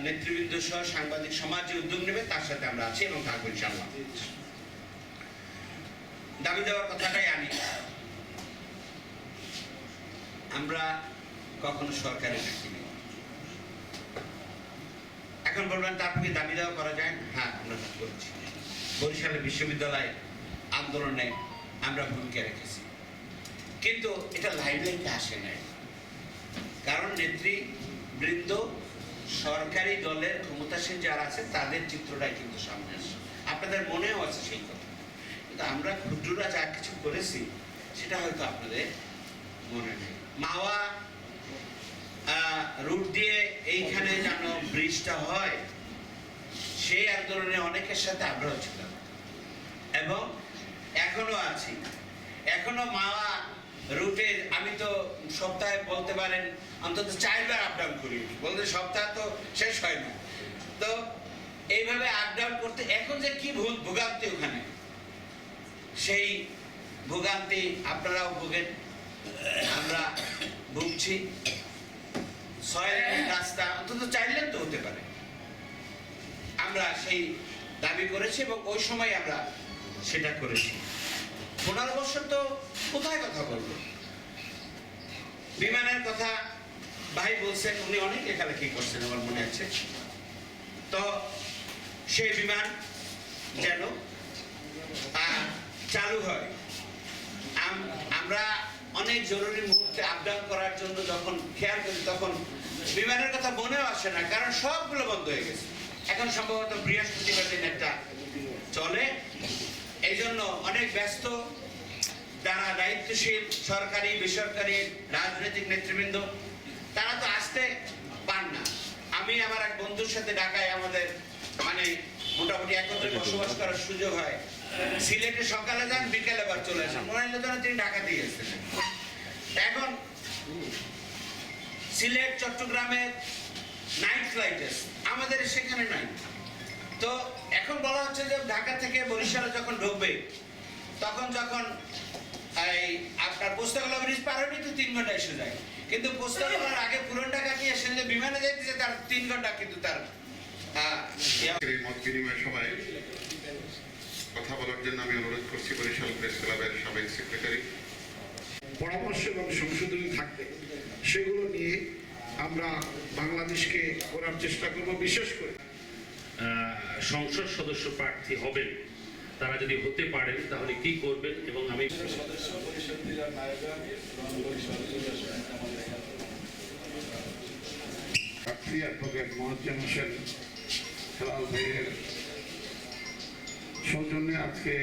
নেতৃবৃন্দ সহ সাংবাদিক সমাজ যে উদ্যোগ নেবে তার সাথে আমরা আছি এবং থাকবো ইনশাআল্লাহ। দাবি দেওয়ার কথাটাই আনি। আমরা কখনো সরকারি চাকরি নেই। এখন বলবেন তারপরে দাবি দেওয়া করা যায়? হ্যাঁ, আমরা করেছি। বরিশালের বিশ্ববিদ্যালয় আন্দোলনে আমরা ভূমিকা রেখেছি, কিন্তু এটা লাইমলাইটে আসে নাই, কারণ নেতৃবৃন্দ সরকারি দলের ক্ষমতাসীন যারা আছে তাদের চিত্রটাই কিন্তু সামনে আসে। আপনাদের মনেও আছে সেই কথা, কিন্তু আমরা ক্ষুদ্ররা যা কিছু করেছি সেটা হয়তো আপনাদের মনে নেই। মাওয়া রুট দিয়ে এইখানে যেন ব্রিজটা হয়, সেই আন্দোলনে অনেকের সাথে আগ্রহ ছিল এবং এখনো আছি। এখনো মাওয়া রুটে আমি তো সপ্তাহে বলতে পারেন অন্তত 4 বার আপ ডাউন করি, বলতে সপ্তাহ তো শেষ হয় না। তো এইভাবে আপ ডাউন করতে এখন যে কি ভোগান্তি ওখানে, সেই ভোগান্তি আপনারাও ভোগেন, আমরা ভুগছি। 6 লেন রাস্তা অন্তত 4 লেন তো হতে পারে, আমরা সেই দাবি করেছি এবং ওই সময় আমরা সেটা করেছি। 15 বছর তো কোথায় কথা বলবো? বিমানের কথা ভাই বলছেন, উনি অনেক লেখালেখি করছেন আমার মনে আছে। তো সেই বিমান যেন চালু হয়। আমরা অনেক জরুরি মুহূর্তে আপ ডাউন করার জন্য যখন খেয়াল করি তখন বিমানের কথা মনেও আসে না, কারণ সবগুলো বন্ধ হয়ে গেছে। এখন সম্ভবত বৃহস্পতিবার দিন একটা চলে। এই জন্য অনেক ব্যস্ত যারা দায়িত্বশীল সরকারি বেসরকারি রাজনৈতিক নেতৃবৃন্দ, তারা তো আসতে পান না। আমি আমার এক বন্ধুর সাথে ঢাকায় আমাদের মানে মোটামুটি একত্রে বসবাস করার সুযোগ হয়। সিলেটে সকালে যান, বিকেলে আবার চলে আসেন। মনে হলো যেন তিনি ঢাকাতে গেছেন। এখন সিলেট চট্টগ্রামের নাইট ফ্লাইট আছে, আমাদের সেখানে নাই। তো এখন বলা হচ্ছে যে ঢাকা থেকে বরিশালে যখন ঢুকবে তখন যখন এই আপনার পোস্তাগোলা ব্রিজ পার হলে তো 3 ঘন্টা এসে যায়, কিন্তু পোস্তাগোলার আগে পুরন ঢাকা কি এসে যে বিমানে যাইতেছে তার 3 ঘন্টা কিন্তু তার মত বিনিময় সভায় কথা বলার জন্য আমি অনুরোধ করছি বরিশাল প্রেস ক্লাবের সাবেক সেক্রেটারি। পরামর্শ এবং সংশোধনী থাকবে, সেগুলো নিয়ে আমরা বাংলাদেশকে করার চেষ্টা করব। বিশেষ করে সংসদ সদস্য প্রার্থী হবেন, তারা যদি হতে পারেন তাহলে কি করবেন? এবং আমি সদস্য পরিষদ জেলার নায়ক এবং বরিশাল প্রার্থী অ্যাডভোকেট মোয়াজ্জেম হোসেন হেলাল ভাইয়ের সৌজন্যে আজকে